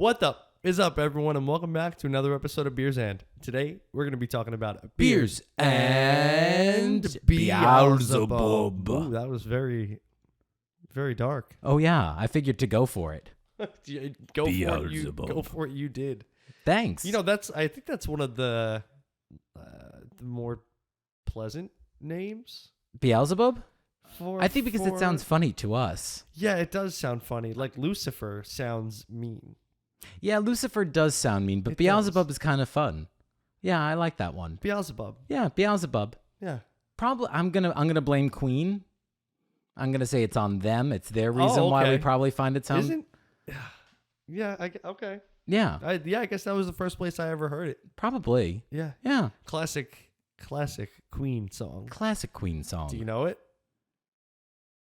What the is up, everyone, and welcome back to another episode of Beers and. Today, we're going to be talking about Beers and Beelzebub. Ooh, that was very, very dark. Oh, yeah. I figured to go for it. Go for it. Go for it. You did. Thanks. You know, I think that's one of the more pleasant names. Beelzebub? I think because it sounds funny to us. Yeah, it does sound funny. Like Lucifer sounds mean. Yeah, Lucifer does sound mean, but Beelzebub is kind of fun. Yeah, I like that one. Beelzebub. Yeah, Beelzebub. Yeah. Probably I'm gonna blame Queen. I'm gonna say it's on them. It's their reason why we probably find it sound. Isn't? Yeah. Okay. Yeah. I guess that was the first place I ever heard it. Probably. Yeah. Yeah. Classic Queen song. Classic Queen song. Do you know it?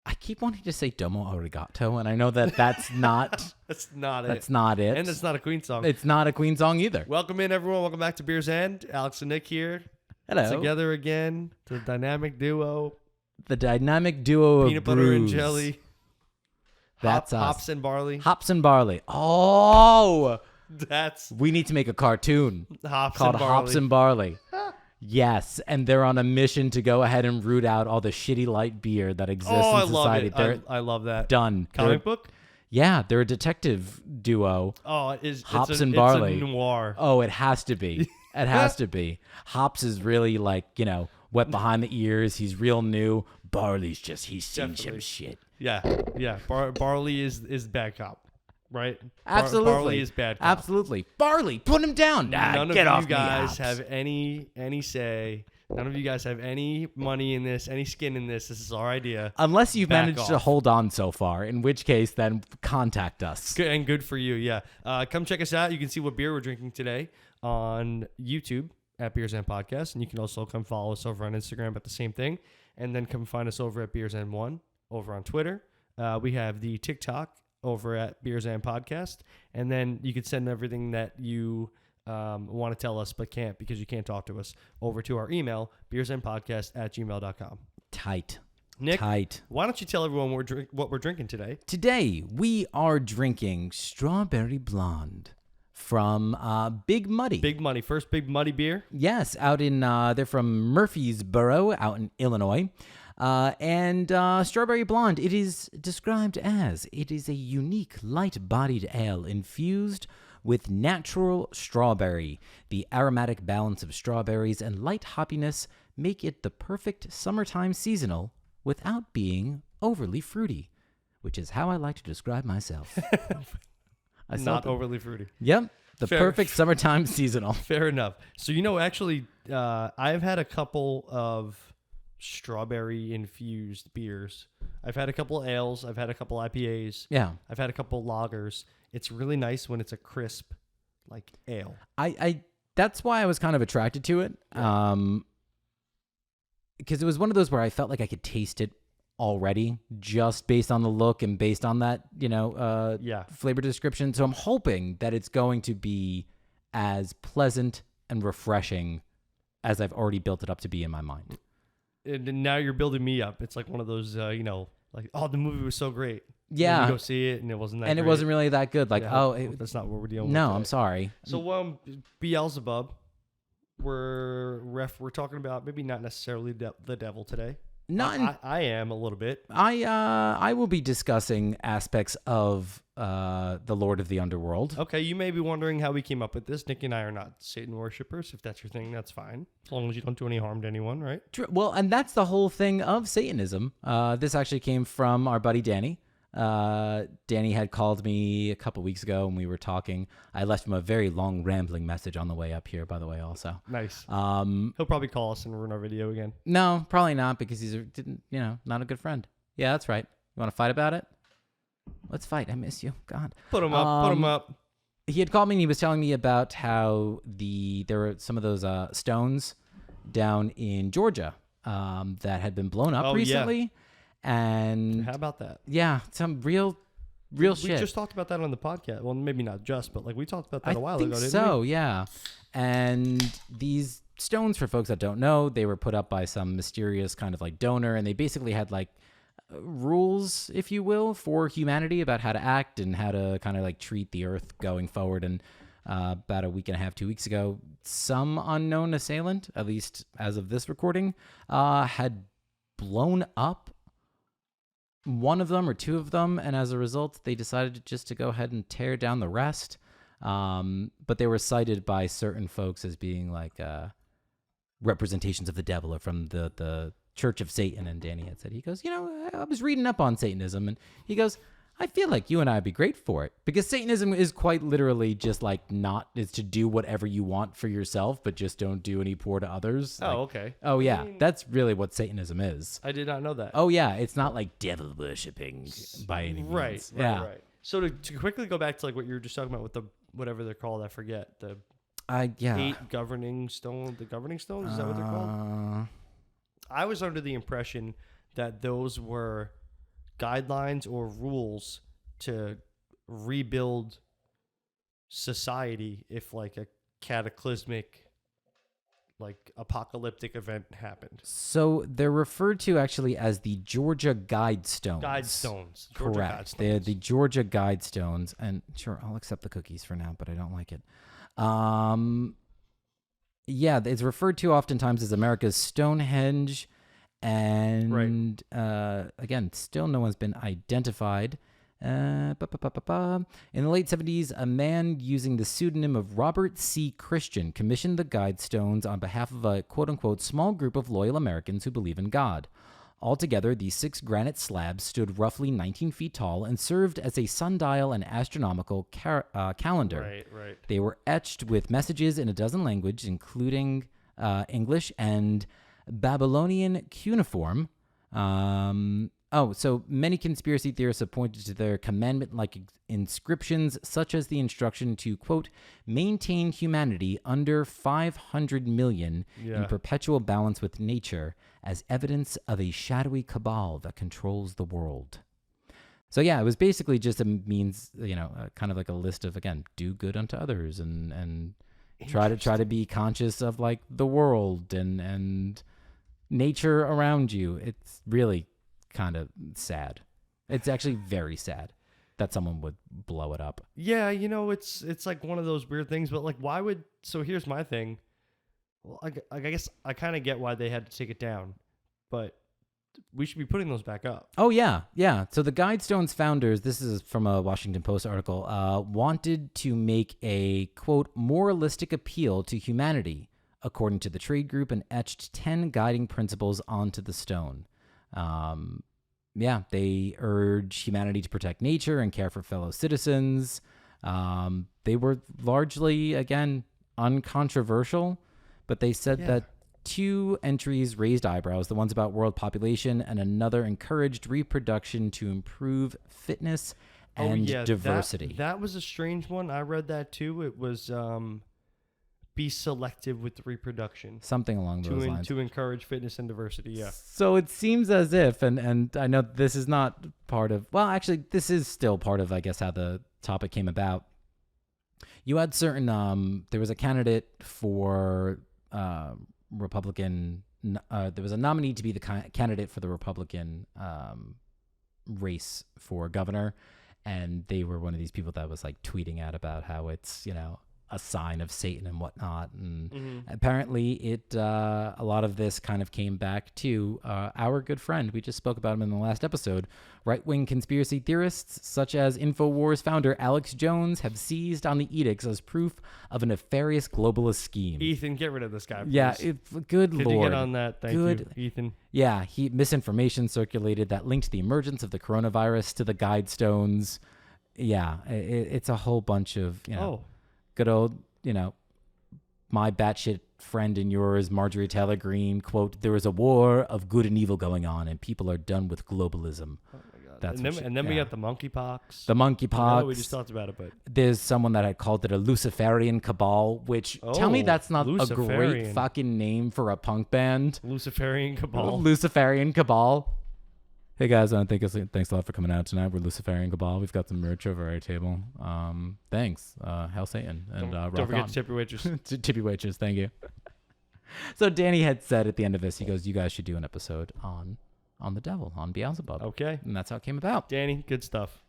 I keep wanting to say Domo Arigato, and I know that's not. That's not it. That's not it. And it's not a Queen song. It's not a Queen song either. Welcome in, everyone. Welcome back to Beers and. Alex and Nick here. Hello. Together again. The dynamic duo. The dynamic duo Peanut of butter brews. and jelly. That's us. Hops and barley. Hops and barley. Oh, That's we need to make a cartoon Hops called and Barley. Hops and Barley. Yes, and they're on a mission to go ahead and root out all the shitty light beer that exists in society. I love that. Done. Comic book? Yeah, they're a detective duo. Oh, it's Hops and It's Barley. a noir. Oh, it has to be. It has to be. Hops is really like, wet behind the ears. He's real new. Barley's just, he's seen some shit. Yeah. Barley is bad cop, right? Absolutely. Barley is bad cop. Absolutely. Barley, put him down. None Get of off you me, guys Hops. have any say. None of you guys have any money in this, any skin in this. This is our idea. Unless you've Back managed to off. hold on so far, in which case, then contact us. Good, and good for you, yeah. Come check us out. You can see what beer we're drinking today on YouTube at Beers and Podcast, and you can also come follow us over on Instagram at the same thing, and then come find us over at Beers and One over on Twitter. We have the TikTok over at Beers and Podcast, and then you can send everything that you want to tell us but can't because you can't talk to us over to our email, beersandpodcast@gmail.com. Tight. Nick, Tight. why don't you tell everyone what we're drinking today? Today, we are drinking Strawberry Blonde from Big Muddy. Big Muddy. First Big Muddy beer? Yes, out in, they're from Murfreesboro, out in Illinois. And Strawberry Blonde, it is described as, it is a unique light-bodied ale infused with natural strawberry. The aromatic balance of strawberries and light hoppiness make it the perfect summertime seasonal without being overly fruity, which is how I like to describe myself. Not overly fruity. Yep, the Fair. perfect summertime seasonal. Fair enough. So, actually, I've had a couple of strawberry-infused beers. I've had a couple ales. I've had a couple IPAs. Yeah. I've had a couple lagers. It's really nice when it's a crisp, like, ale. I that's why I was kind of attracted to it. Because it was one of those where I felt like I could taste it already just based on the look and based on that, flavor description. So I'm hoping that it's going to be as pleasant and refreshing as I've already built it up to be in my mind. And now you're building me up. It's like one of those, like, oh, the movie was so great. Yeah. And you go see it, and it wasn't that And great. it wasn't really that good. Like, Yeah, that's not what we're dealing with. no, today. I'm sorry. So, Beelzebub, we're talking about maybe not necessarily the devil today. I am a little bit. I will be discussing aspects of the Lord of the Underworld. Okay, you may be wondering how we came up with this. Nick and I are not Satan worshipers. If that's your thing, that's fine. As long as you don't do any harm to anyone, right? True. Well, and that's the whole thing of Satanism. This actually came from our buddy Danny. Danny had called me a couple weeks ago and we were talking. I left him a very long rambling message on the way up here, by the way, also. Nice. He'll probably call us and ruin our video again. No, probably not, because he's not a good friend. Yeah, that's right. You want to fight about it? Let's fight. I miss you. God. Put him up. Put him up. He had called me and he was telling me about how there were some of those stones down in Georgia that had been blown up recently. Yeah. And how about that? Yeah, some real shit. We just talked about that on the podcast. Well, maybe not just, but like we talked about that a while ago, didn't we? So, yeah. And these stones, for folks that don't know, they were put up by some mysterious kind of like donor, and they basically had like rules, if you will, for humanity about how to act and how to kind of like treat the earth going forward. And about a week and a half, 2 weeks ago, some unknown assailant, at least as of this recording, had blown up one of them or two of them, and as a result, they decided just to go ahead and tear down the rest. But they were cited by certain folks as being like representations of the devil or from the Church of Satan. And Danny had said, he goes, I was reading up on Satanism, and he goes, I feel like you and I would be great for it, because Satanism is quite literally just like is to do whatever you want for yourself, but just don't do any poor to others. Oh, okay. Oh, yeah. That's really what Satanism is. I did not know that. Oh, yeah. It's not like devil worshipping by any means. Right. So to quickly go back to like what you were just talking about with the whatever they're called, I forget the 8 governing stone. The governing stones, is that what they're called? I was under the impression that those were guidelines or rules to rebuild society if like a cataclysmic, like apocalyptic event happened. So they're referred to actually as the Georgia Guidestones. Correct. They're the Georgia Guidestones. And sure, I'll accept the cookies for now, but I don't like it. Yeah, it's referred to oftentimes as America's Stonehenge. And again, still no one's been identified. In the late 70s, a man using the pseudonym of Robert C. Christian commissioned the Guidestones on behalf of a quote-unquote small group of loyal Americans who believe in God. Altogether, these 6 granite slabs stood roughly 19 feet tall and served as a sundial and astronomical calendar. Right. They were etched with messages in a dozen languages, including English and Babylonian cuneiform. So many conspiracy theorists have pointed to their commandment-like inscriptions, such as the instruction to, quote, maintain humanity under 500 million in perpetual balance with nature as evidence of a shadowy cabal that controls the world. So yeah, it was basically just a means, kind of like a list of, again, do good unto others and try to be conscious of like the world and nature around you. It's really kind of sad. It's actually very sad that someone would blow it up. Yeah, it's like one of those weird things, but like why would, so here's my thing. Well, I guess I kind of get why they had to take it down, but we should be putting those back up. Oh, yeah. So the Guidestones founders, this is from a Washington Post article, wanted to make a, quote, moralistic appeal to humanity, according to the trade group, and etched 10 guiding principles onto the stone. They urge humanity to protect nature and care for fellow citizens. They were largely, again, uncontroversial, but they said that 2 entries raised eyebrows, the ones about world population, and another encouraged reproduction to improve fitness and diversity. That was a strange one. I read that too. It was be selective with reproduction. Something along those lines. To encourage fitness and diversity, yeah. So it seems as if, and I know this is not part of, well, actually, this is still part of, I guess, how the topic came about. You had certain, there was a candidate for Republican, there was a nominee to be the candidate for the Republican race for governor, and they were one of these people that was like tweeting out about how it's, a sign of Satan and whatnot. And apparently a lot of this kind of came back to our good friend. We just spoke about him in the last episode. Right-wing conspiracy theorists, such as InfoWars founder Alex Jones, have seized on the edicts as proof of a nefarious globalist scheme. Ethan, get rid of this guy, please. Yeah, good Lord. Could you get on that? Thank you, Ethan. Yeah, misinformation circulated that linked the emergence of the coronavirus to the Guidestones. Yeah, it's a whole bunch of, good old, my batshit friend and yours, Marjorie Taylor Greene, quote, there is a war of good and evil going on, and people are done with globalism. Oh, my God. And then we got the monkeypox. The monkeypox. I know we just talked about it, but there's someone that had called it a Luciferian cabal, which, tell me that's not a great fucking name for a punk band. Luciferian cabal. Luciferian cabal. Hey guys, thanks a lot for coming out tonight. We're Luciferian Cabal. We've got some merch over our table. Thanks. Hail Satan. And don't forget to tip your waitress. Tip your waitress. Thank you. So Danny had said at the end of this, he goes, you guys should do an episode on on the devil, on Beelzebub. Okay. And that's how it came about. Danny, good stuff.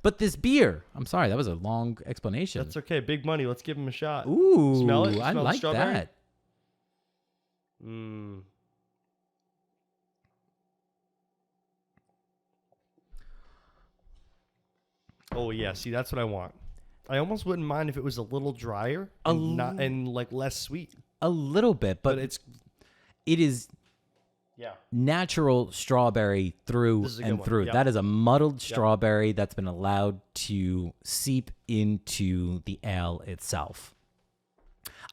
But this beer, I'm sorry, that was a long explanation. That's okay. Big money. Let's give him a shot. Ooh, Smell it? I Smell the like strawberry? that. Mm. Oh yeah, see that's what I want. I almost wouldn't mind if it was a little drier and like less sweet. A little bit, but it is natural strawberry through and through. Yep. That is a muddled strawberry that's been allowed to seep into the ale itself.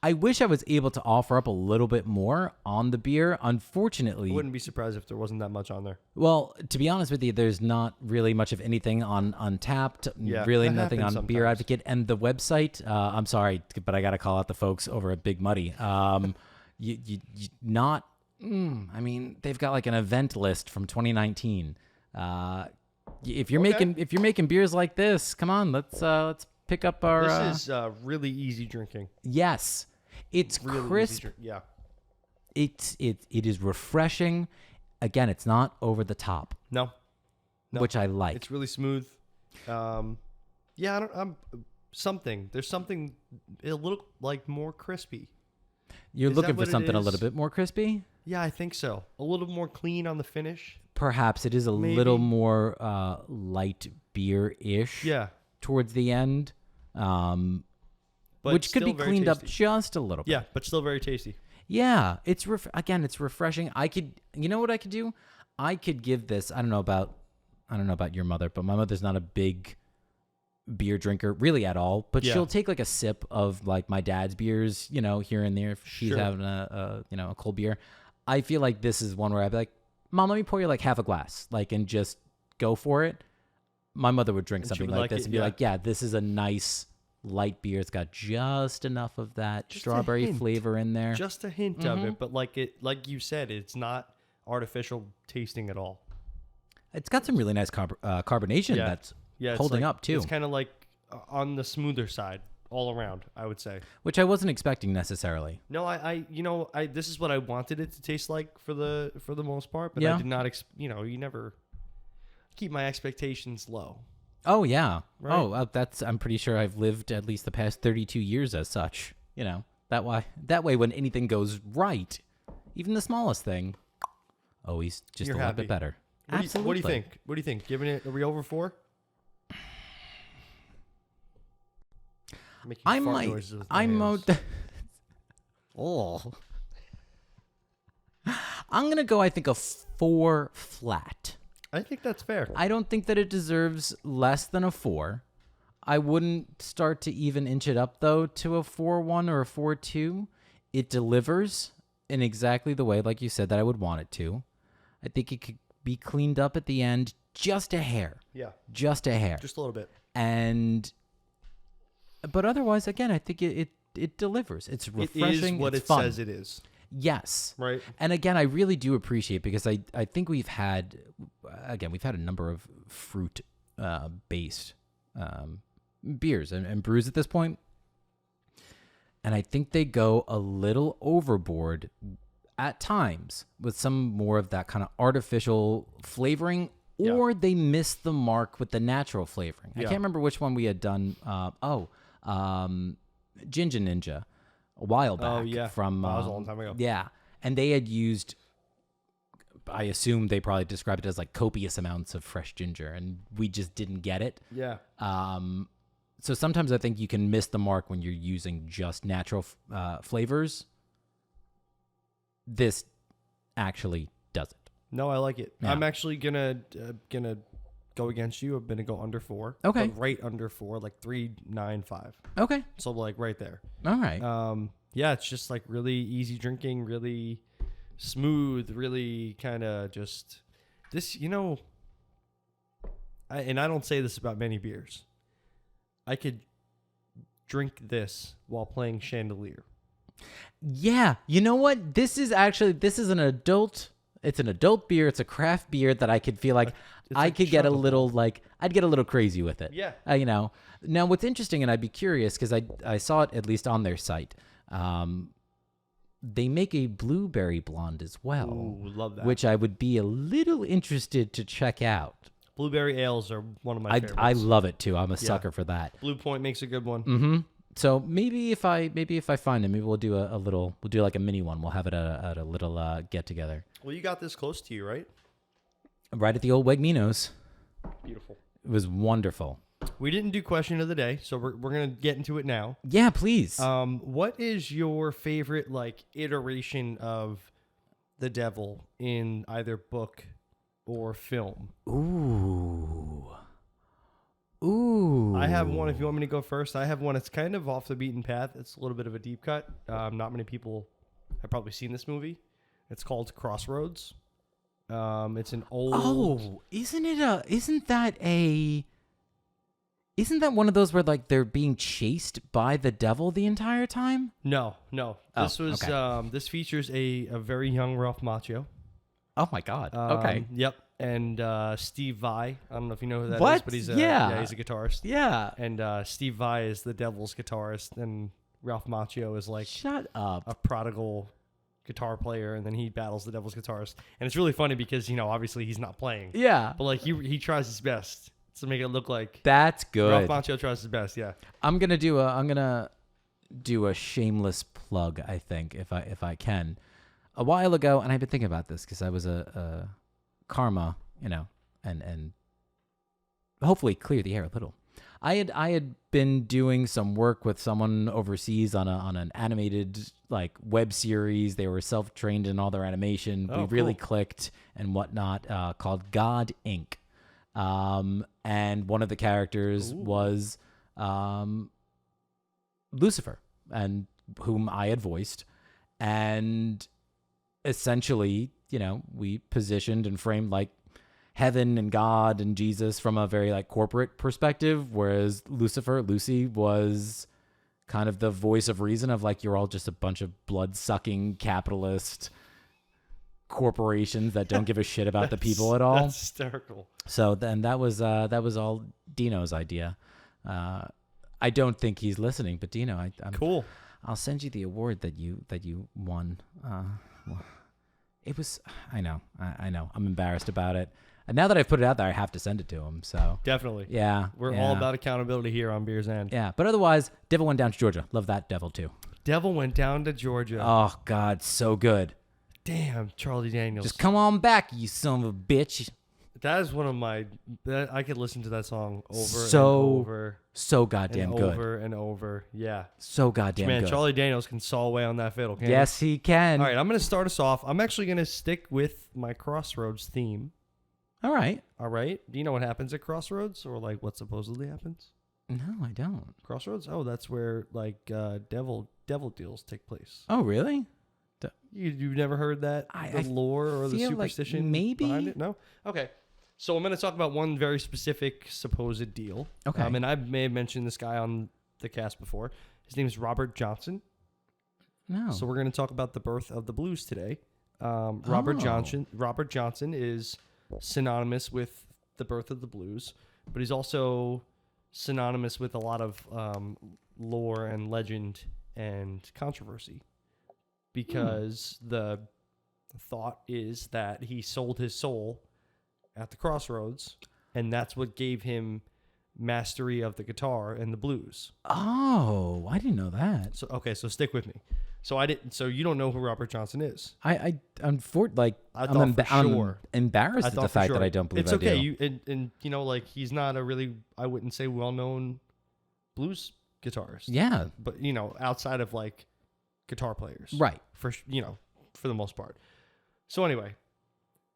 I wish I was able to offer up a little bit more on the beer. Unfortunately, I wouldn't be surprised if there wasn't that much on there. Well, to be honest with you, there's not really much of anything on Untapped, really nothing on Beer Advocate. And the website, I'm sorry, but I got to call out the folks over at Big Muddy. I mean, they've got like an event list from 2019. If you're making beers like this, come on, let's pick up our. This is really easy drinking. Yes, it's really crisp. Yeah, it is refreshing. Again, it's not over the top. No, which I like. It's really smooth. There's something a little like more crispy. You're looking for something a little bit more crispy? Yeah, I think so. A little more clean on the finish. Perhaps it is a little more light beer-ish. Yeah. Towards the end, which could be cleaned up just a little bit. Yeah, but still very tasty. Yeah, it's refreshing. You know what I could do? I could give this. I don't know about your mother, but my mother's not a big beer drinker really at all. But she'll take like a sip of like my dad's beers, here and there if she's having a cold beer. I feel like this is one where I'd be like, Mom, let me pour you like half a glass, and just go for it. My mother would drink something like this and be like, yeah, this is a nice light beer. It's got just enough of that strawberry flavor in there. Just a hint of it, but like you said, it's not artificial tasting at all. It's got some really nice carbonation that's holding up too. It's kind of like on the smoother side all around, I would say. Which I wasn't expecting necessarily. No, I this is what I wanted it to taste like for the most part, but I did not, you never keep my expectations low. Oh yeah. Right? Oh, I'm pretty sure I've lived at least the past 32 years as such. That way when anything goes right, even the smallest thing, always just a little bit better. Absolutely. What do you think? What do you think? Giving it, are we over 4? I might. Oh. I'm gonna go. I think a 4 flat. I think that's fair. I don't think that it deserves less than a 4. I wouldn't start to even inch it up though to a 4.1 or a 4.2. It delivers in exactly the way, like you said, that I would want it to. I think it could be cleaned up at the end just a hair. Yeah. Just a hair. Just a little bit. But otherwise, again, I think it delivers. It's refreshing. It is what it's it fun. says it is. Yes. Right. And again, I really do appreciate because I think we've had a number of fruit based beers and brews at this point. And I think they go a little overboard at times with some more of that kind of artificial flavoring, or they miss the mark with the natural flavoring. I can't remember which one we had done. Ginger Ninja a while back. Oh, yeah. From, that was a long time ago. Yeah. And they had used, I assume they probably described it as like copious amounts of fresh ginger, and we just didn't get it. Yeah. So sometimes I think you can miss the mark when you're using just natural flavors. This actually doesn't. No, I like it. Yeah. I'm actually gonna go against you. I'm gonna go under 4. Okay. But right under 4, like 3.95. Okay. So like right there. All right. Yeah, it's just like really easy drinking, really smooth, really kind of just this. I don't say this about many beers. I could drink this while playing Chandelier. Yeah. You know what? This is an adult. It's an adult beer. It's a craft beer that I could feel like I could get a little I'd get a little crazy with it. Yeah. Now what's interesting, and I'd be curious because I saw it at least on their site. they make a blueberry blonde as well. Ooh, love that. Which I would be a little interested to check out. Blueberry ales are one of my favorites. I love it too. I'm a sucker for that. Blue Point makes a good one. Mm-hmm. So maybe if I find it, maybe we'll do we'll do like a mini one. We'll have it at a little get together. Well, you got this close to you, right? Right at the old Wegminos. Beautiful. It was wonderful. We didn't do question of the day, so we're gonna get into it now. Yeah, please. What is your favorite like iteration of the devil in either book or film? Ooh. I have one. If you want me to go first, I have one. It's kind of off the beaten path. It's a little bit of a deep cut. Not many people have probably seen this movie. It's called Crossroads. It's an old. Oh, isn't that one of those where like they're being chased by the devil the entire time? No. This was okay. This features a very young Ralph Macchio. Oh my God. Okay. Yep. And Steve Vai. I don't know if you know who that What? is, but he's Yeah. a guitarist. Yeah. And Steve Vai is the devil's guitarist, and Ralph Macchio is like Shut up. a prodigal guitar player, and then he battles the devil's guitarist. And it's really funny because, obviously he's not playing. Yeah. But like he tries his best to make it look like That's good. Ralph Macchio tries his best, yeah. I'm gonna do a shameless plug, I think, if I can. A while ago, and I've been thinking about this because I was a karma, and hopefully clear the air a little. I had been doing some work with someone overseas on an animated like web series. They were self-trained in all their animation. Oh, we really cool. clicked and whatnot. Called God Inc. And one of the characters was Lucifer, and whom I had voiced, and essentially, we positioned and framed like heaven and God and Jesus from a very like corporate perspective, whereas Lucy was kind of the voice of reason of like, you're all just a bunch of blood-sucking capitalist corporations that don't give a shit about the people at all. That's hysterical. So then that was all Dino's idea. I don't think he's listening, but Dino, I'm Cool. I'll send you the award that you won. It was, I know. I'm embarrassed about it. And now that I've put it out there, I have to send it to him. So Definitely. yeah, We're all about accountability here on Beer's End. Yeah, but otherwise, Devil went down to Georgia. Love that Devil too. Devil went down to Georgia. Oh God, so good. Damn, Charlie Daniels. Just come on back, you son of a bitch. That is one of my. I could listen to that song over So and over. So goddamn and good. Over and over. Yeah. So goddamn Man, good. Charlie Daniels can saw away on that fiddle, can't Yes, he can. All right, I'm going to start us off. I'm actually going to stick with my Crossroads theme. All right. All right. Do you know what happens at Crossroads, or like what supposedly happens? No, I don't. Crossroads? Oh, that's where like devil deals take place. Oh, really? You've never heard that? The lore or the feel like superstition maybe? behind it? No? Okay. So I'm going to talk about one very specific supposed deal. Okay. And I may have mentioned this guy on the cast before. His name is Robert Johnson. No. So we're going to talk about the birth of the blues today. Robert Johnson is synonymous with the birth of the blues, but he's also synonymous with a lot of lore and legend and controversy, because the thought is that he sold his soul at the crossroads, and that's what gave him mastery of the guitar and the blues. Oh, I didn't know that. So okay, so stick with me. So you don't know who Robert Johnson is? I'm embarrassed at the fact that I don't believe it's okay. I do. And like he's not a really, I wouldn't say, well-known blues guitarist. Yeah. But outside of like guitar players, Right. For the most part. So anyway,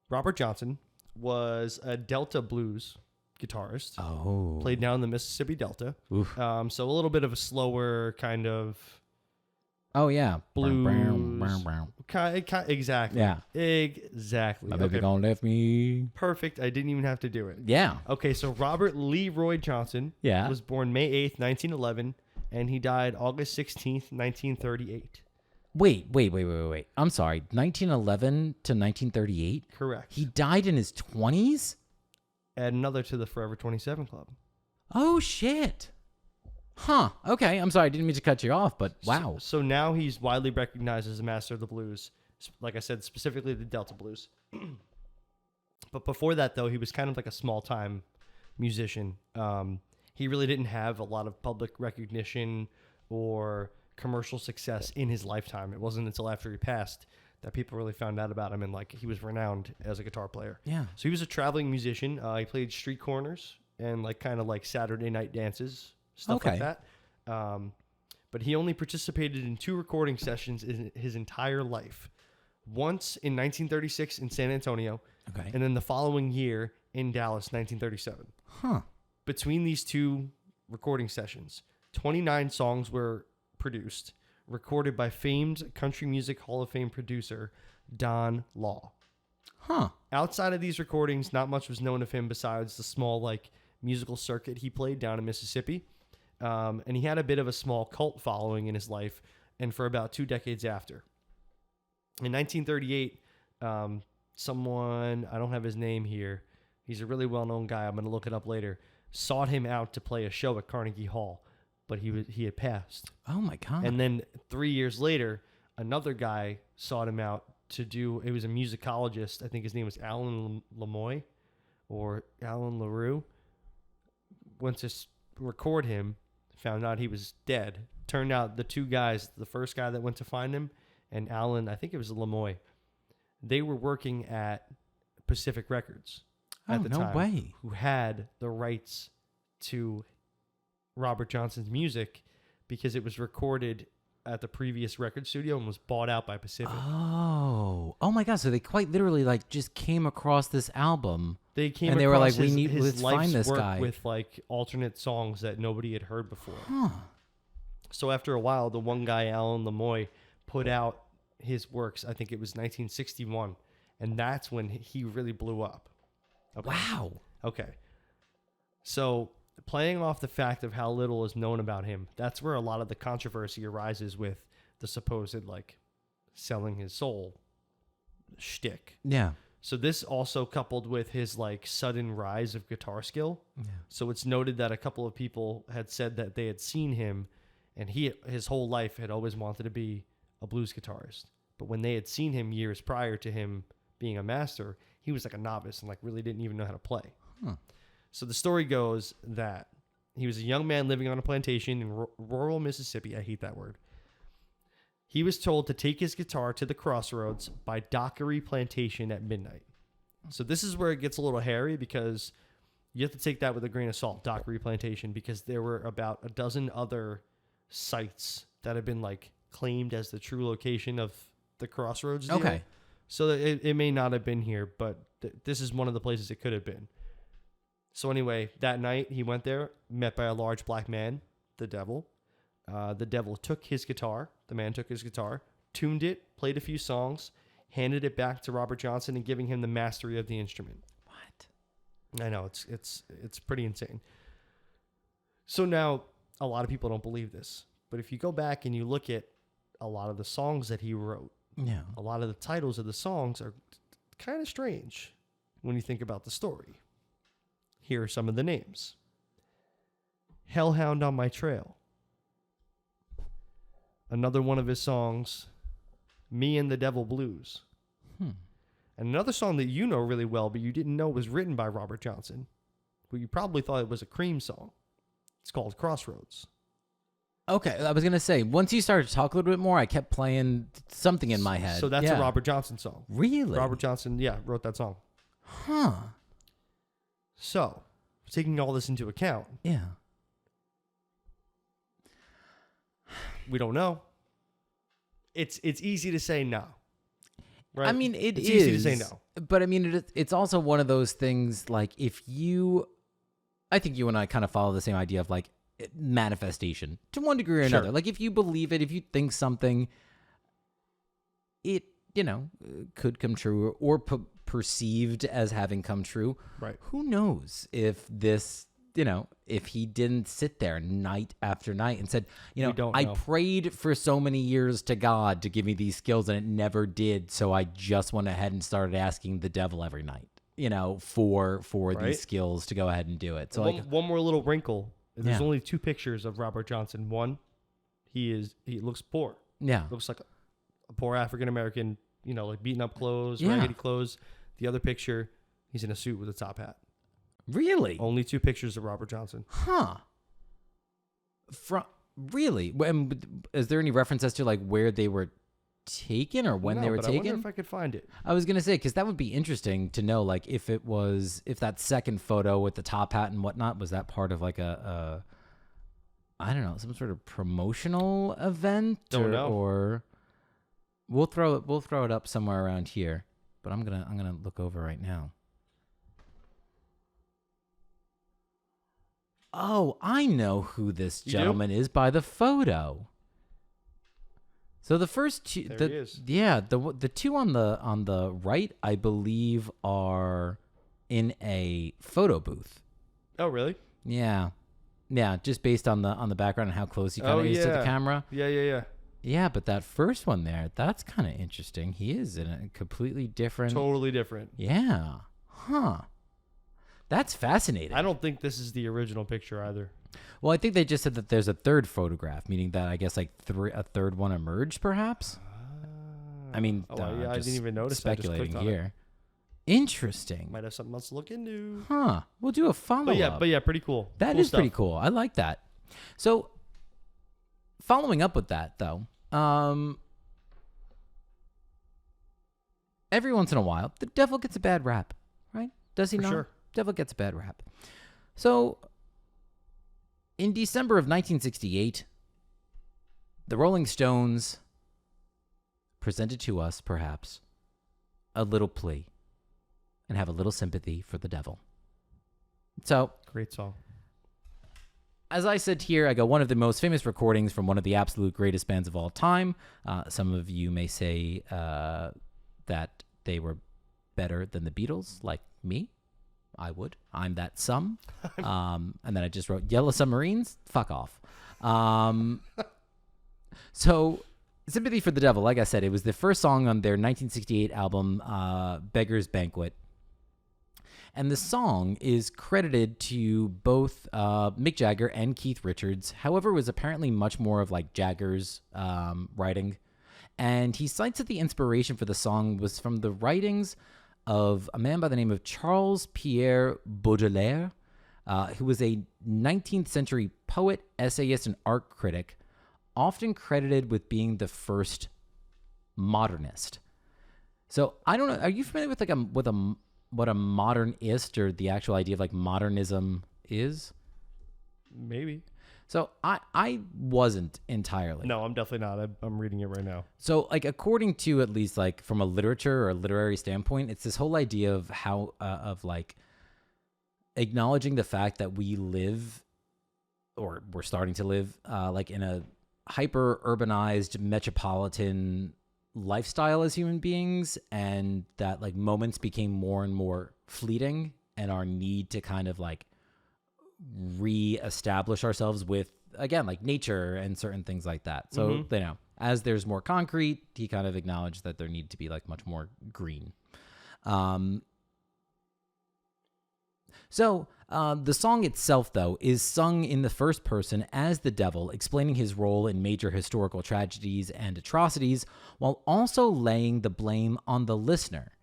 Robert Johnson was a Delta blues guitarist. Oh. Played down in the Mississippi Delta. Oof. So a little bit of a slower kind of Oh, yeah. blues. Brown. Exactly. Yeah. Exactly. My baby Okay. gonna left me. Perfect. I didn't even have to do it. Yeah. Okay, so Robert Leroy Johnson Yeah. was born May 8th, 1911, and he died August 16th, 1938. Wait. I'm sorry. 1911 to 1938? Correct. He died in his 20s? Add another to the Forever 27 Club. Oh, shit. Huh. Okay. I'm sorry. I didn't mean to cut you off, but wow. So now he's widely recognized as a master of the blues. Like I said, specifically the Delta blues. But before that, though, he was kind of like a small-time musician. He really didn't have a lot of public recognition or commercial success in his lifetime. It wasn't until after he passed that people really found out about him, and like he was renowned as a guitar player. Yeah. So he was a traveling musician. He played street corners and like kind of like Saturday night dances, stuff like that. But he only participated in 2 recording sessions in his entire life. Once in 1936 in San Antonio, and then the following year in Dallas, 1937. Huh. Between these 2 recording sessions, 29 songs were produced, recorded by famed Country Music Hall of Fame producer Don Law. Huh. Outside of these recordings, not much was known of him besides the small like musical circuit he played down in Mississippi. And he had a bit of a small cult following in his life and for about 2 decades after. In 1938, someone, I don't have his name here, he's a really well-known guy, I'm going to look it up later, sought him out to play a show at Carnegie Hall, but he had passed. Oh my God. And then 3 years later, another guy sought him out to do, it was a musicologist, I think his name was Alan Lemoy or Alan LaRue, went to record him, found out he was dead. Turned out the 2 guys, the first guy that went to find him and Alan, I think it was Lemoy, they were working at Pacific Records at the time. Way. Who had the rights to Robert Johnson's music because it was recorded at the previous record studio and was bought out by Pacific. Oh my God! So they quite literally like just came across this album. They came and they across were like, let's find this work guy with like alternate songs that nobody had heard before. Huh. So after a while, the one guy, Alan Lemoy, put out his works. I think it was 1961, and that's when he really blew up. Okay. Wow. Okay. So playing off the fact of how little is known about him, that's where a lot of the controversy arises with the supposed like selling his soul shtick. Yeah. So this also coupled with his like sudden rise of guitar skill. Yeah. So it's noted that a couple of people had said that they had seen him and his whole life had always wanted to be a blues guitarist. But when they had seen him years prior to him being a master, he was like a novice and like really didn't even know how to play. Huh. So the story goes that he was a young man living on a plantation in rural Mississippi. I hate that word. He was told to take his guitar to the crossroads by Dockery Plantation at midnight. So this is where it gets a little hairy because you have to take that with a grain of salt, Dockery Plantation, because there were about a dozen other sites that have been like claimed as the true location of the crossroads deal. Okay. So it may not have been here, but this is one of the places it could have been. So anyway, that night he went there, met by a large black man, the devil. The devil took his guitar. The man took his guitar, tuned it, played a few songs, handed it back to Robert Johnson and giving him the mastery of the instrument. What? I know, it's pretty insane. So now a lot of people don't believe this, but if you go back and you look at a lot of the songs that he wrote, Yeah. a lot of the titles of the songs are kind of strange when you think about the story. Here are some of the names. Hellhound on My Trail. Another one of his songs, Me and the Devil Blues. And another song that you know really well, but you didn't know was written by Robert Johnson. But you probably thought it was a Cream song. It's called Crossroads. Okay, I was going to say, once you started to talk a little bit more, I kept playing something in my head. So that's a Robert Johnson song. Really? Robert Johnson, wrote that song. Huh. So, taking all this into account, Yeah. we don't know. It's easy to say no. Right? I mean, it's easy to say no. But I mean, it's also one of those things like I think you and I kind of follow the same idea of like manifestation to one degree or another. Like if you believe it, if you think something, it, could come true or perceived as having come true. Right. Who knows if this, if he didn't sit there night after night and said, I prayed for so many years to God to give me these skills and it never did. So I just went ahead and started asking the devil every night, for Right. these skills to go ahead and do it. So one more little wrinkle There's Yeah. only 2 pictures of Robert Johnson. One, he looks poor. Yeah. Looks like a poor African American, like beaten up clothes, Yeah. raggedy clothes. The other picture, he's in a suit with a top hat. Really? Only 2 pictures of Robert Johnson. Huh. Really? Is there any reference as to like where they were taken or when they were but taken? I wonder if I could find it. I was gonna say, because that would be interesting to know, like if that second photo with the top hat and whatnot, was that part of like a I don't know, some sort of promotional event? Don't know. Or we'll throw it up somewhere around here. But I'm gonna look over right now. Oh, I know who this You do? gentleman is by the photo. So the first two, There he is. the 2 on the right, I believe, are in a photo booth. Oh, really? Yeah, just based on the background and how close he kind of is to the camera. Yeah. Yeah, but that first one there, that's kind of interesting. He is in a completely different. Totally different. Yeah, huh. That's fascinating. I don't think this is the original picture either. Well, I think they just said that there's a third photograph, meaning that I guess like a third one emerged, perhaps. I mean, I didn't even notice that. Just speculating clicked on it. here. Interesting. Might have something else to look into. Huh. We'll do a follow up. But yeah, pretty cool. That Cool is pretty stuff. cool. I like that. So, following up with that, though, every once in a while, the devil gets a bad rap, right? Does he For not? sure. Devil gets a bad rap. So, in December of 1968, the Rolling Stones presented to us, perhaps, a little plea and have a little sympathy for the devil. So, Great song. as I said here, I go one of the most famous recordings from one of the absolute greatest bands of all time. Some of you may say that they were better than the Beatles, like me. I would. I'm that some. And then I just wrote Yellow Submarines. Fuck off. So, Sympathy for the Devil, like I said, it was the first song on their 1968 album, Beggar's Banquet. And the song is credited to both Mick Jagger and Keith Richards. However, it was apparently much more of like Jagger's writing. And he cites that the inspiration for the song was from the writings of a man by the name of Charles Pierre Baudelaire, who was a 19th century poet, essayist, and art critic, often credited with being the first modernist. So I don't know. Are you familiar with what a modernist or the actual idea of like modernism is? Maybe. So I wasn't entirely. No, I'm definitely not. I'm reading it right now. So like according to at least like from a literature or a literary standpoint, it's this whole idea of how of like acknowledging the fact that we live or we're starting to live like in a hyper urbanized metropolitan lifestyle as human beings, and that like moments became more and more fleeting, and our need to kind of like re-establish ourselves with, again, like nature and certain things like that. So, you know, as there's more concrete, he kind of acknowledged that there needed to be like much more green. So the song itself, though, is sung in the first person as the devil, explaining his role in major historical tragedies and atrocities, while also laying the blame on the listener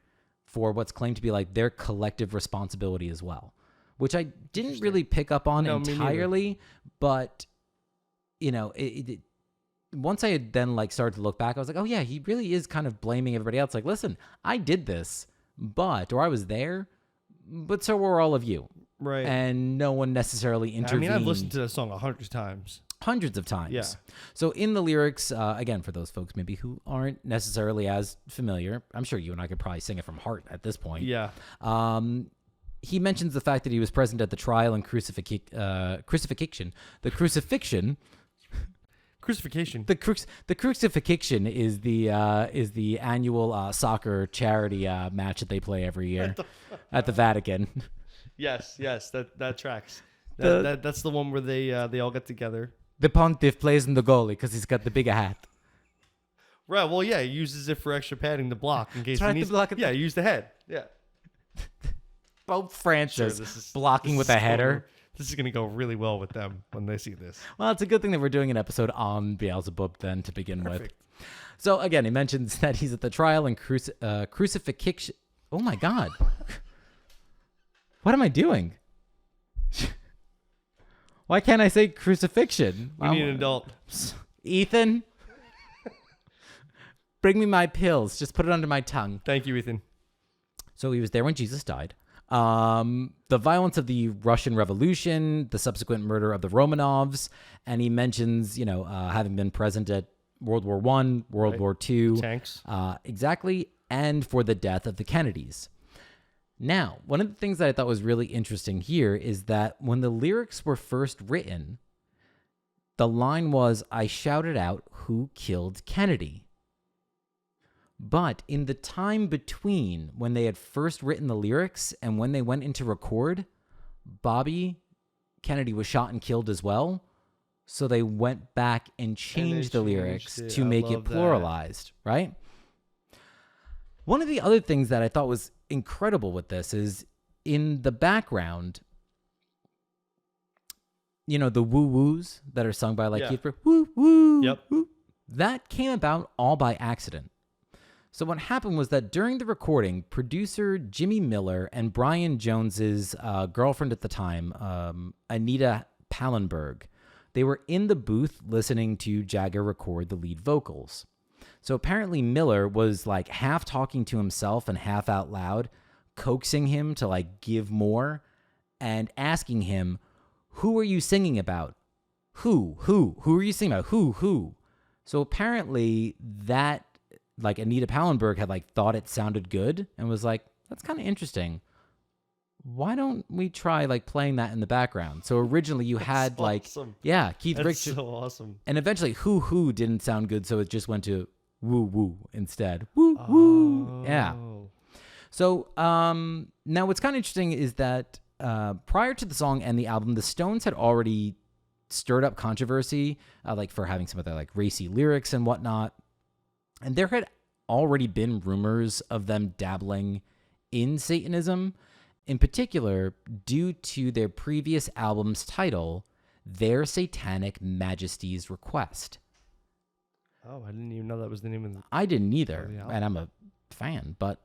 for what's claimed to be like their collective responsibility as well, which I didn't really pick up on entirely, but you know, once I had then like started to look back, I was like, oh yeah, he really is kind of blaming everybody else. Like, listen, I did this, or I was there, but so were all of you. Right. And no one necessarily intervened. I mean, I've listened to the song 100 times. Hundreds of times. Yeah. So in the lyrics, again, for those folks maybe who aren't necessarily as familiar, I'm sure you and I could probably sing it from heart at this point. Yeah. He mentions the fact that he was present at the trial and crucifixion. The crucifixion is the annual soccer charity match that they play every year at the Vatican. Yes, that tracks. That's the one where they all get together. The pontiff plays in the goalie because he's got the bigger hat. Right. Well, yeah, he uses it for extra padding to block in case Try he to needs. block it. Yeah, use the head. Yeah. Pope Francis Sure, blocking with a header. This is going to go really well with them when they see this. Well, it's a good thing that we're doing an episode on Beelzebub then to begin with. So again, he mentions that he's at the trial and crucifixion. Oh my God. What am I doing? Why can't I say crucifixion? We need an adult. Ethan, bring me my pills. Just put it under my tongue. Thank you, Ethan. So he was there when Jesus died. The violence of the Russian Revolution, the subsequent murder of the Romanovs, and he mentions, having been present at World War I, World War II. Tanks. Exactly, and for the death of the Kennedys. Now, one of the things that I thought was really interesting here is that when the lyrics were first written, the line was, "I shouted out, who killed Kennedy?" But in the time between when they had first written the lyrics and when they went into record, Bobby Kennedy was shot and killed as well. So they went back and changed the lyrics to make it pluralized, right? One of the other things that I thought was incredible with this is in the background, the woo-woos that are sung by Keith Brooks, woo-woo, Yep. woo, that came about all by accident. So what happened was that during the recording, producer Jimmy Miller and Brian Jones's girlfriend at the time, Anita Pallenberg, they were in the booth listening to Jagger record the lead vocals. So apparently Miller was half talking to himself and half out loud, coaxing him to give more and asking him, "Who are you singing about? Who are you singing about? Who?" So apparently that Anita Pallenberg had like thought it sounded good and was like, that's kind of interesting. Why don't we try like playing that in the background? So originally you had like, awesome. Yeah, Keith That's Richards. so awesome. And eventually who didn't sound good. So it just went to woo woo instead. Woo woo. Yeah. So now what's kind of interesting is that prior to the song and the album, the Stones had already stirred up controversy, like for having some of their like racy lyrics and whatnot. And there had already been rumors of them dabbling in Satanism, in particular due to their previous album's title, Their Satanic Majesty's Request. Oh, I didn't even know that was the name of the I didn't either, and I'm a fan, but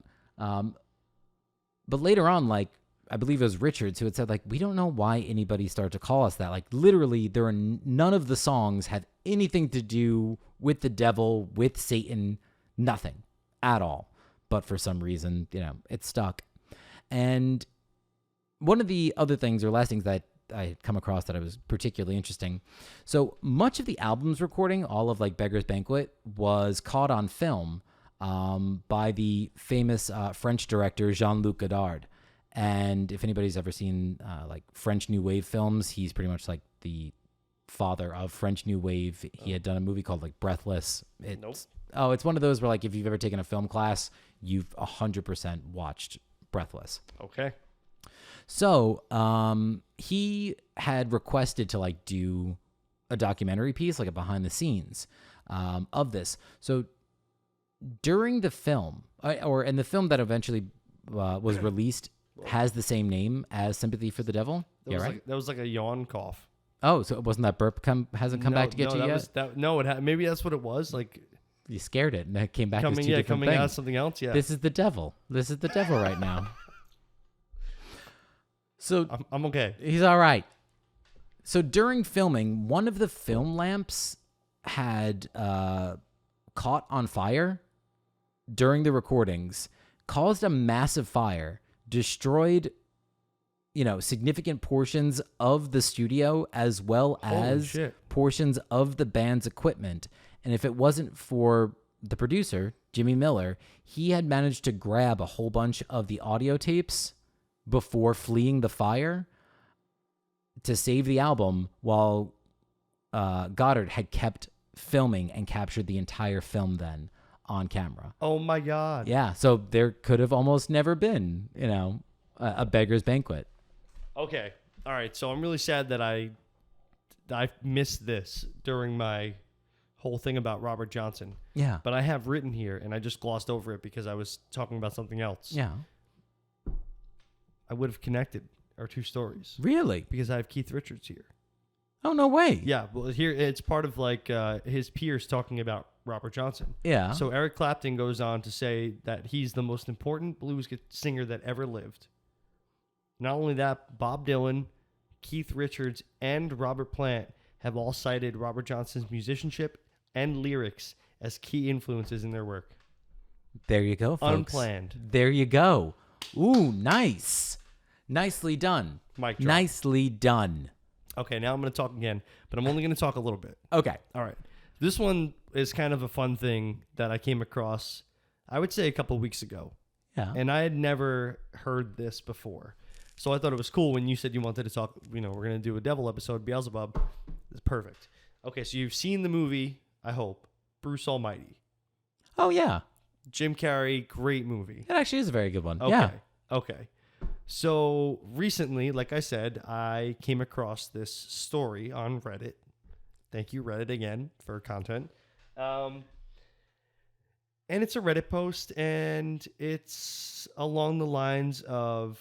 later on, like, I believe it was Richards who had said, like, we don't know why anybody started to call us that. Like, literally, there are none of the songs have anything to do with the devil, with Satan, nothing at all. But for some reason, it stuck. And one of the other things, or last things that I had come across that I was particularly interesting. So much of the album's recording, all of like Beggar's Banquet, was caught on film by the famous French director Jean-Luc Godard. And if anybody's ever seen like French New Wave films, he's pretty much like the father of French New Wave. He had done a movie called like Breathless. Nope. Oh, it's one of those where like if you've ever taken a film class, you've 100% watched Breathless. Okay. So he had requested to like do a documentary piece, like a behind the scenes of this. So during the film, and the film that eventually was released has the same name as Sympathy for the Devil. That was like a yawn cough. Oh, so it wasn't that burp hasn't come back to get you yet? Maybe that's what it was. Like you scared it, and it came back as two different coming things. out something else. Yeah, this is the devil. This is the devil right now. So I'm okay. He's all right. So during filming, one of the film lamps had caught on fire during the recordings, caused a massive fire, destroyed, significant portions of the studio as well as portions of the band's equipment. And if it wasn't for the producer, Jimmy Miller, he had managed to grab a whole bunch of the audio tapes before fleeing the fire to save the album, while Goddard had kept filming and captured the entire film then on camera. Oh my God. Yeah. So there could have almost never been, a Beggar's Banquet. Okay. All right. So I'm really sad that I missed this during my whole thing about Robert Johnson. Yeah. But I have written here, and I just glossed over it because I was talking about something else. Yeah. I would have connected are two stories Really? because I have Keith Richards here. Oh, no way. Yeah, well, here it's part of like his peers talking about Robert Johnson. Yeah. So Eric Clapton goes on to say that he's the most important blues singer that ever lived. Not only that, Bob Dylan, Keith Richards, and Robert Plant have all cited Robert Johnson's musicianship and lyrics as key influences in their work. There you go, folks. Unplanned. There you go. Ooh, nice. Nicely done. Mic drop. Nicely done. Okay, now I'm going to talk again, but I'm only going to talk a little bit. Okay. All right. This one is kind of a fun thing that I came across, I would say a couple weeks ago. Yeah. And I had never heard this before. So I thought it was cool when you said you wanted to talk, we're going to do a devil episode, Beelzebub. It's perfect. Okay, so you've seen the movie, I hope, Bruce Almighty. Oh, yeah. Jim Carrey, great movie. It actually is a very good one. Okay. Yeah. Okay. So recently, like I said, I came across this story on Reddit. Thank you, Reddit, again, for content. And it's a Reddit post, and it's along the lines of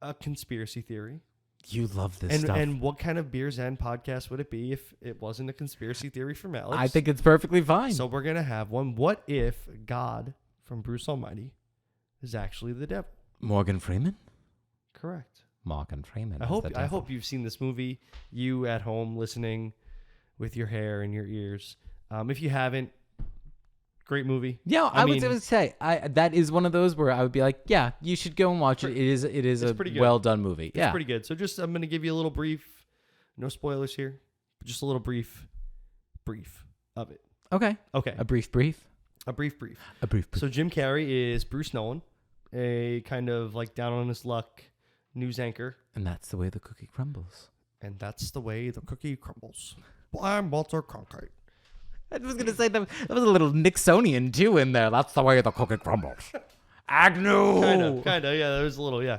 a conspiracy theory. You love this stuff. And what kind of Beers End podcast would it be if it wasn't a conspiracy theory from Alex? I think it's perfectly fine. So we're going to have one. What if God from Bruce Almighty is actually the devil? Morgan Freeman? Correct. Morgan Freeman. I hope you've seen this movie. You at home listening with your hair in your ears. If you haven't, great movie. Yeah, I mean, would say that is one of those where I would be like, yeah, you should go and watch it. It is a well done movie. It's pretty good. So I'm going to give you a little brief. No spoilers here. But just a little brief of it. Okay. Okay. A brief. So Jim Carrey is Bruce Nolan, a kind of like down on his luck news anchor. And that's the way the cookie crumbles. And that's the way the cookie crumbles. I'm Walter Cronkite. I was going to say that was a little Nixonian too in there. That's the way the cookie crumbles. Agnew! Kind of, yeah. There was a little, yeah.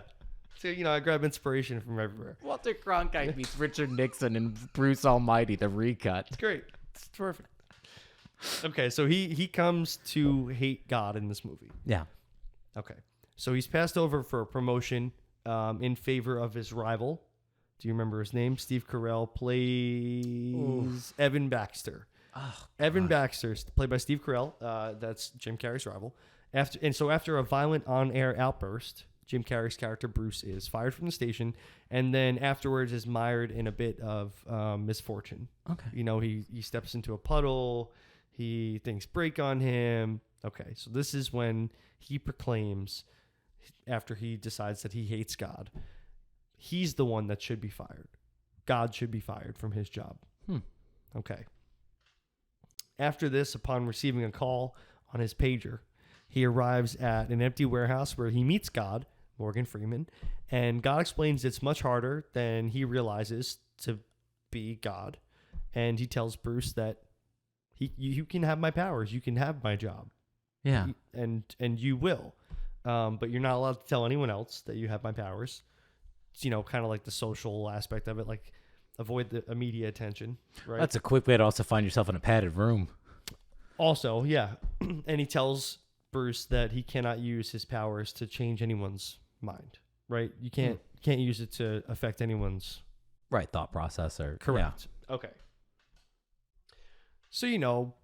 So, I grab inspiration from everywhere. Walter Cronkite meets Richard Nixon and Bruce Almighty, the recut. It's great. It's perfect. Okay, so he comes to hate God in this movie. Yeah. Okay. So he's passed over for a promotion in favor of his rival. Do you remember his name? Steve Carell plays Evan Baxter. Oh, Evan Baxter, played by Steve Carell. That's Jim Carrey's rival. After a violent on-air outburst, Jim Carrey's character Bruce is fired from the station, and then afterwards is mired in a bit of misfortune. Okay. He steps into a puddle. Things break on him. Okay, so this is when he proclaims, after he decides that he hates God, he's the one that should be fired. God should be fired from his job. Okay. After this, upon receiving a call on his pager, he arrives at an empty warehouse where he meets God, Morgan Freeman, and God explains it's much harder than he realizes to be God. And he tells Bruce that you can have my powers, you can have my job. Yeah. And you will. But you're not allowed to tell anyone else that you have my powers. It's, kind of like the social aspect of it, like avoid the media attention, right? That's a quick way to also find yourself in a padded room. Also, yeah. And he tells Bruce that he cannot use his powers to change anyone's mind, right? You can't use it to affect anyone's thought process or correct. Yeah. Okay. So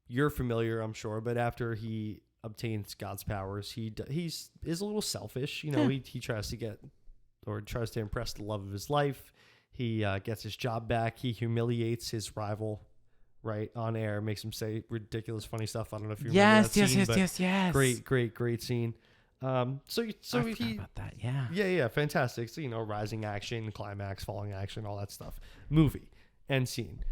you're familiar, I'm sure, but after he obtains God's powers, he's a little selfish. He tries to impress the love of his life. He gets his job back. He humiliates his rival, right, on air, makes him say ridiculous, funny stuff. I don't know if you remember that scene. Yes. Great scene. So I forgot about that. Yeah, fantastic. So rising action, climax, falling action, all that stuff. Movie and scene.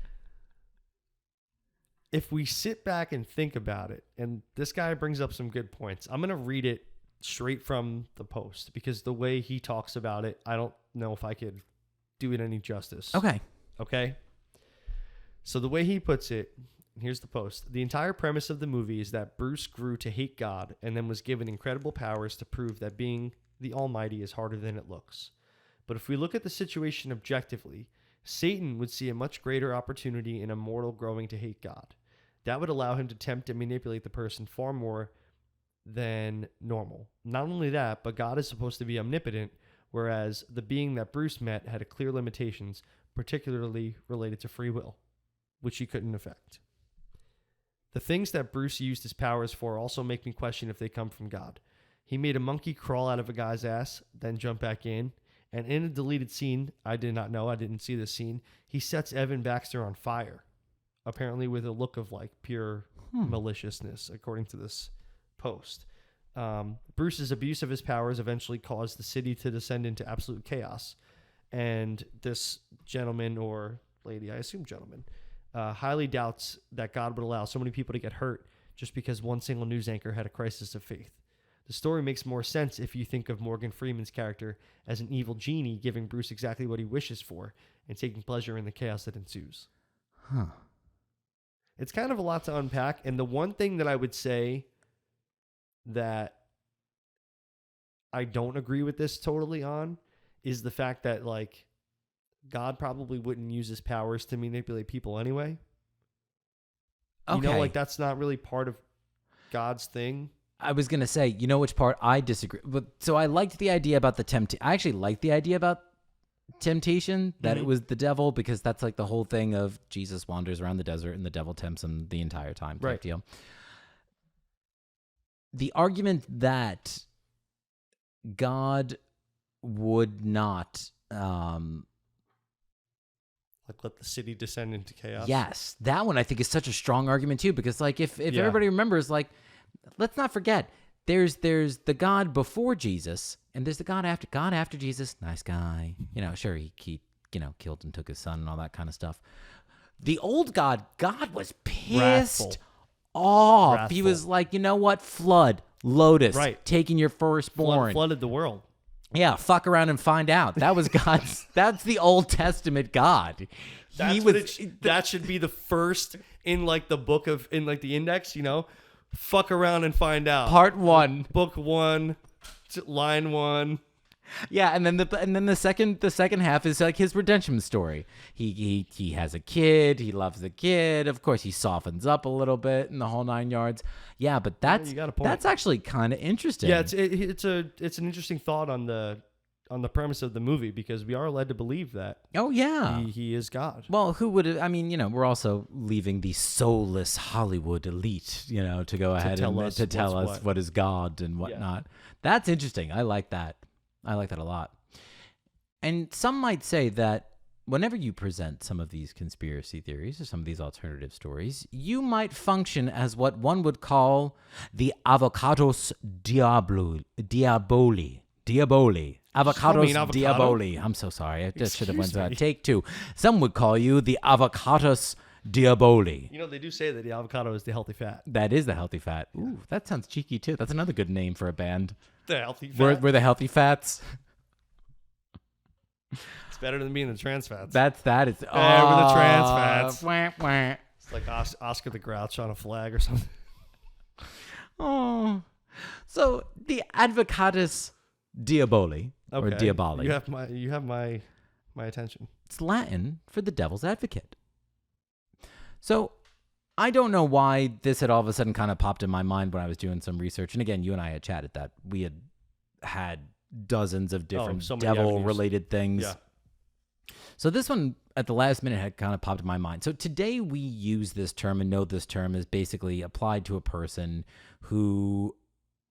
If we sit back and think about it, and this guy brings up some good points, I'm gonna read it straight from the post because the way he talks about it, I don't know if I could do it any justice. Okay. So the way he puts it, here's the post. The entire premise of the movie is that Bruce grew to hate God and then was given incredible powers to prove that being the Almighty is harder than it looks. But if we look at the situation objectively, Satan would see a much greater opportunity in a mortal growing to hate God. That would allow him to tempt and manipulate the person far more than normal. Not only that, but God is supposed to be omnipotent. whereas the being that Bruce met had clear limitations, particularly related to free will, which he couldn't affect. The things that Bruce used his powers for also make me question if they come from God. He made a monkey crawl out of a guy's ass, then jump back in. And in a deleted scene, I did not know, I didn't see this scene, he sets Evan Baxter on fire, apparently with a look of like pure maliciousness, according to this post. Bruce's abuse of his powers eventually caused the city to descend into absolute chaos. And this gentleman or lady, I assume gentleman, highly doubts that God would allow so many people to get hurt just because one single news anchor had a crisis of faith. The story makes more sense if you think of Morgan Freeman's character as an evil genie giving Bruce exactly what he wishes for and taking pleasure in the chaos that ensues. Huh. It's kind of a lot to unpack. And the one thing that I would say that I don't agree with this totally on is the fact that, like, God probably wouldn't use his powers to manipulate people anyway. Okay. You know, like, that's not really part of God's thing. I was going to say, you know which part I disagree with? So I liked the idea about I actually liked the idea about temptation, that it was the devil, because that's like the whole thing of Jesus wanders around the desert and the devil tempts him the entire time type deal. The argument that God would not... like let the city descend into chaos. Yes, that one I think is such a strong argument too, because like if everybody remembers, like, let's not forget, there's the God before Jesus, and there's the God after Jesus. Nice guy, sure, he killed and took his son and all that kind of stuff. The old God was pissed off. Wrathful. He was like, you know what, flood, Lotus, taking your firstborn, flooded the world. Yeah, fuck around and find out. That was God's. That's the Old Testament God. That should be the first in like the book of, in like the index. Fuck around and find out. Part 1, book 1, line 1. Yeah, and then the second half is like his redemption story. He has a kid. He loves the kid. Of course, he softens up a little bit in the whole 9 yards. Yeah, but that's actually kind of interesting. Yeah, it's an interesting thought on the premise of the movie, because we are led to believe that. Oh yeah, he is God. Well, who would? I mean, we're also leaving the soulless Hollywood elite, to go ahead and tell us what is God and whatnot. Yeah. That's interesting. I like that. I like that a lot. And some might say that whenever you present some of these conspiracy theories or some of these alternative stories, you might function as what one would call the avocados diaboli. Avocados diaboli. I'm so sorry. I just should have went to take 2. Some would call you the avocados diaboli. They do say that the avocado is the healthy fat. That is the healthy fat. Ooh, that sounds cheeky too. That's another good name for a band. The healthy fat. We're the healthy fats. It's better than being the trans fats. We're the trans fats. It's like Oscar the Grouch on a flag or something. Oh, so the avocados diaboli or diaboli. You have my attention. It's Latin for the devil's advocate. So I don't know why this had all of a sudden kind of popped in my mind when I was doing some research. And again, you and I had chatted that we had dozens of different devil-related things. Yeah. So this one, at the last minute, had kind of popped in my mind. So today we use this term and know this term is basically applied to a person who,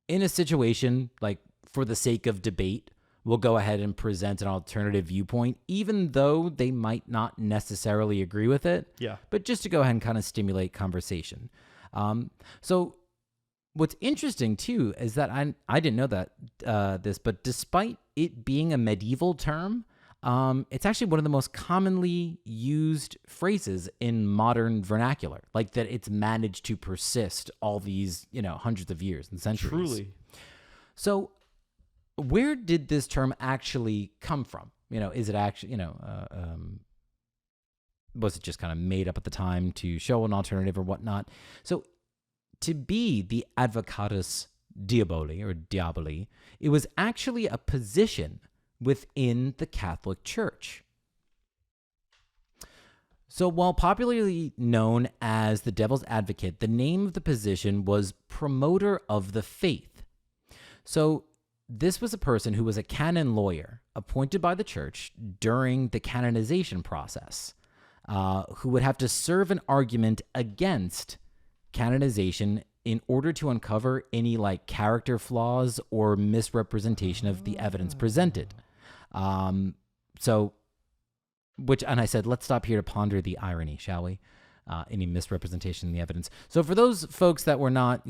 in a situation, like for the sake of debate, will go ahead and present an alternative viewpoint, even though they might not necessarily agree with it. Yeah. But just to go ahead and kind of stimulate conversation. So what's interesting, too, is that I didn't know that but despite it being a medieval term, it's actually one of the most commonly used phrases in modern vernacular, like that it's managed to persist all these, hundreds of years and centuries. Truly. So where did this term actually come from? Is it actually, was it just kind of made up at the time to show an alternative or whatnot? So to be the advocatus diaboli or diaboli, it was actually a position within the Catholic Church. So while popularly known as the devil's advocate, the name of the position was promoter of the faith. So this was a person who was a canon lawyer appointed by the church during the canonization process, who would have to serve an argument against canonization in order to uncover any like character flaws or misrepresentation of the evidence presented. And I said, let's stop here to ponder the irony, shall we? Any misrepresentation in the evidence. So for those folks that were not,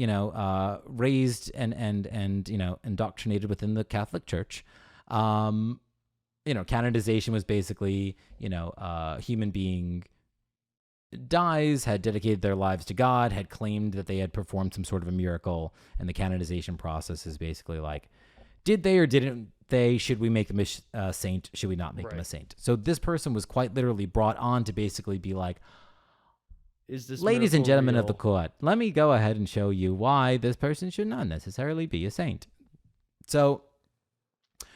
raised and indoctrinated within the Catholic Church, canonization was basically, a human being dies, had dedicated their lives to God, had claimed that they had performed some sort of a miracle, and the canonization process is basically like, did they or didn't they? Should we make them a saint? Should we not make them a saint? So this person was quite literally brought on to basically be like, is this ladies and gentlemen real? of the court, let me go ahead and show you why this person should not necessarily be a saint. So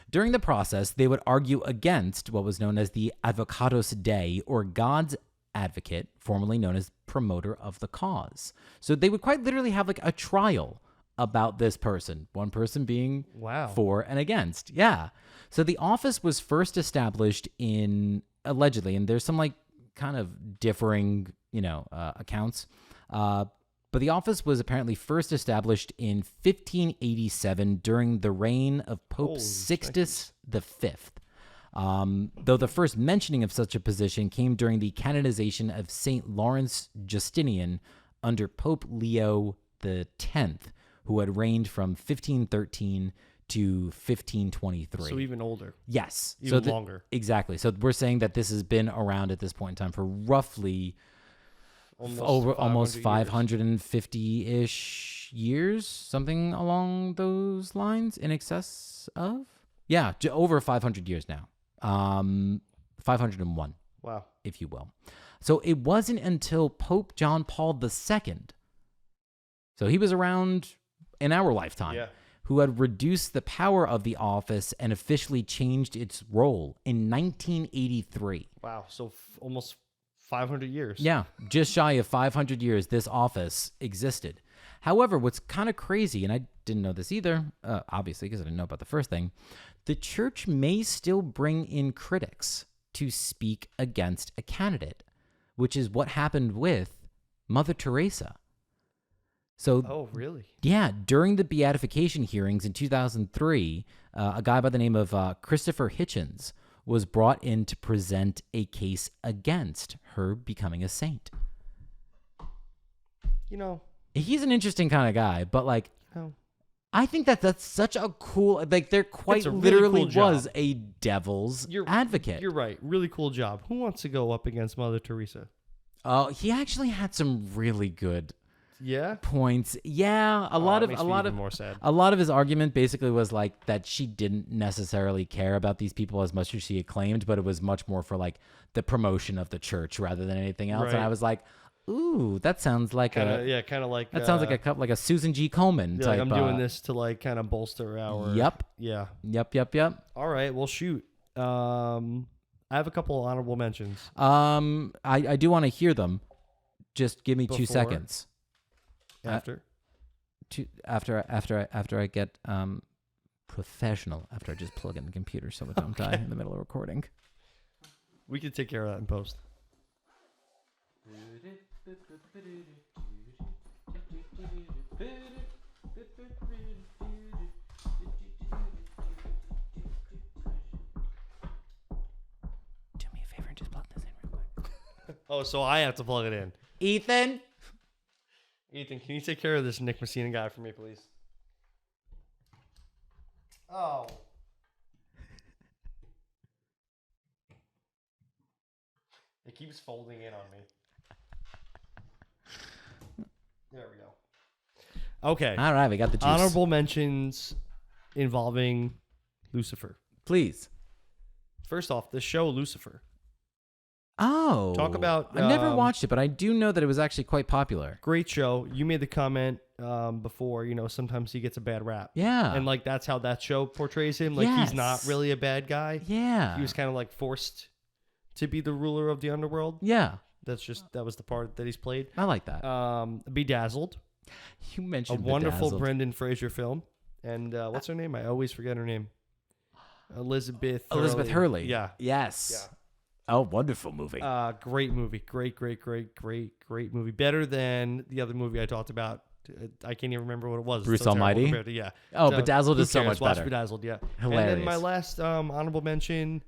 during the process, they would argue against what was known as the Advocatus Dei, or God's advocate, formerly known as promoter of the cause. So they would quite literally have like a trial about this person, one person being for and against. Yeah. So the office was first established allegedly, and there's some like kind of differing accounts. But the office was apparently first established in 1587 during the reign of Pope Sixtus V. Though the first mentioning of such a position came during the canonization of St. Lawrence Justinian under Pope Leo X, who had reigned from 1513 to 1523. So even older. Yes. Even longer. Exactly. So we're saying that this has been around at this point in time for roughly almost 550-ish years, something along those lines, in excess of? Yeah, over 500 years now. 501. Wow. If you will. So it wasn't until Pope John Paul II, so he was around in our lifetime, who had reduced the power of the office and officially changed its role in 1983. Wow. So almost 500 years. Yeah, just shy of 500 years this office existed. However, what's kind of crazy, and I didn't know this either, obviously, because I didn't know about the first thing, the church may still bring in critics to speak against a candidate, which is what happened with Mother Teresa. So, oh, really? Yeah, during the beatification hearings in 2003, a guy by the name of Christopher Hitchens was brought in to present a case against her becoming a saint. He's an interesting kind of guy, but like, I think that's such a cool, like, there quite literally was a devil's advocate. You're right. Really cool job. Who wants to go up against Mother Teresa? He actually had some really good Yeah. points. Yeah, a lot of more sad. a lot of his argument basically was like that she didn't necessarily care about these people as much as she had claimed, but it was much more for like the promotion of the church rather than anything else. Right. And I was like, ooh, that sounds like kind of like that sounds like a Susan G. Komen type. Like I'm doing this to like kind of bolster our. Yep. Yeah. Yep. All right. Well, shoot. I have a couple of honorable mentions. I do want to hear them. Just give me 2 seconds. After I get professional, after I just plug in the computer so it don't die in the middle of recording. We can take care of that in post. Do me a favor and just plug this in real quick. Oh, so I have to plug it in. Ethan, can you take care of this Nick Messina guy for me, please? Oh. It keeps folding in on me. There we go. Okay. All right, we got the juice. Honorable mentions involving Lucifer. Please. First off, the show Lucifer. Oh. Talk about... I've never watched it, but I do know that it was actually quite popular. Great show. You made the comment before, sometimes he gets a bad rap. Yeah. And, like, that's how that show portrays him. Like, he's not really a bad guy. Yeah. He was kind of, like, forced to be the ruler of the underworld. Yeah. That was the part that he's played. I like that. Bedazzled. You mentioned a wonderful Bedazzled. Brendan Fraser film. And what's her name? I always forget her name. Elizabeth Hurley. Yeah. Yes. Yeah. Oh, wonderful movie. Great movie. Great movie. Better than the other movie I talked about. I can't even remember what it was. Bruce So terrible Almighty? compared to- yeah. Oh, So, Bedazzled who is so cares? much Watch better. Bedazzled, yeah. Hilarious. And then my last honorable mention.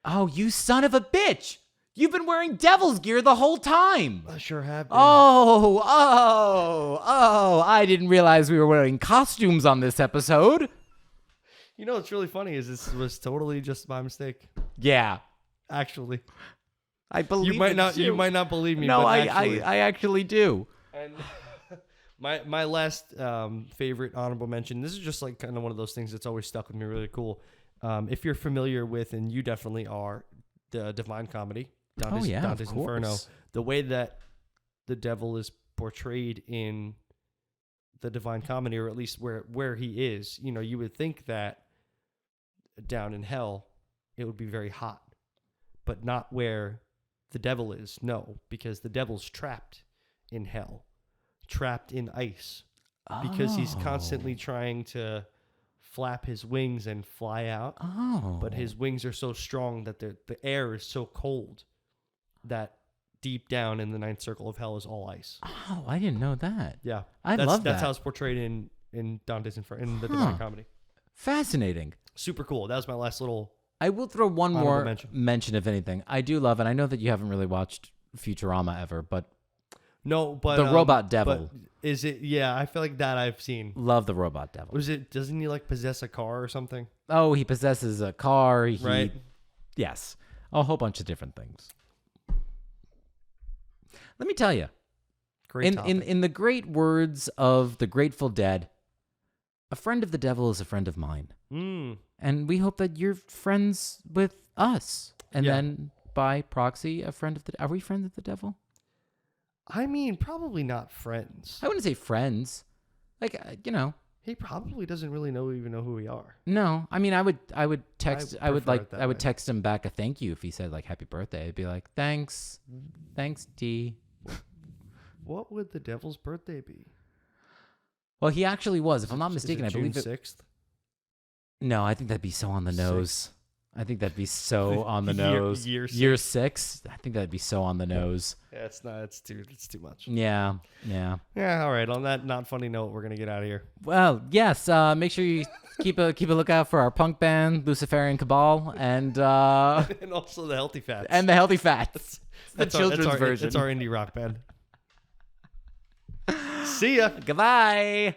Oh, you son of a bitch! You've been wearing Devil's gear the whole time. I sure have been. Oh! I didn't realize we were wearing costumes on this episode. You know what's really funny is this was totally just my mistake. Yeah, Actually, I believe you might it not. too. You might not believe me. No, but I actually do. And my last favorite honorable mention. This is just like kind of one of those things that's always stuck with me. Really cool. If you're familiar with, and you definitely are, the Divine Comedy, Dante's Inferno. Course. The way that the devil is portrayed in the Divine Comedy, or at least where he is, you would think that down in hell it would be very hot, but not where the devil is. No, because the devil's trapped in hell, trapped in ice, because he's constantly trying to flap his wings and fly out. Oh. But his wings are so strong that the air is so cold that deep down in the ninth circle of hell is all ice. Oh, I didn't know that. Yeah. I love that. That's how it's portrayed in Dante's Inferno, in the Divine Comedy. Fascinating. Super cool. That was my last little. I will throw one more mention. mention, if anything. I do love, and I know that you haven't really watched Futurama ever, but No, but the robot devil. But is it? Yeah, I feel like that I've seen. Love the robot devil. Was it? Doesn't he like possess a car or something? Oh, he possesses a car. Right. Yes. A whole bunch of different things. Let me tell you. Great topic. In the great words of the Grateful Dead, a friend of the devil is a friend of mine. And we hope that you're friends with us. And then by proxy, a friend of the... Are we friends of the devil? I mean, probably not friends. I wouldn't say friends. Like, He probably doesn't really even know who we are. No, I mean, I would text, I would prefer it that way. text him back a thank you if he said like happy birthday. I'd be like, thanks, D. What would the devil's birthday be? Well, he actually was, if I'm not Is mistaken. it I believe June it. 6th. No, I think that'd be so on the nose. I think that'd be so on the Year- nose. year Year 6. I think that'd be so on the nose. Yeah, it's not. It's too much. Yeah. Yeah. All right. On that not funny note, we're gonna get out of here. Well, yes. Make sure you keep a lookout for our punk band, Luciferian Cabal, and And also the Healthy Fats. and the Healthy Fats. That's the children's version. It's our indie rock band. See ya. Goodbye.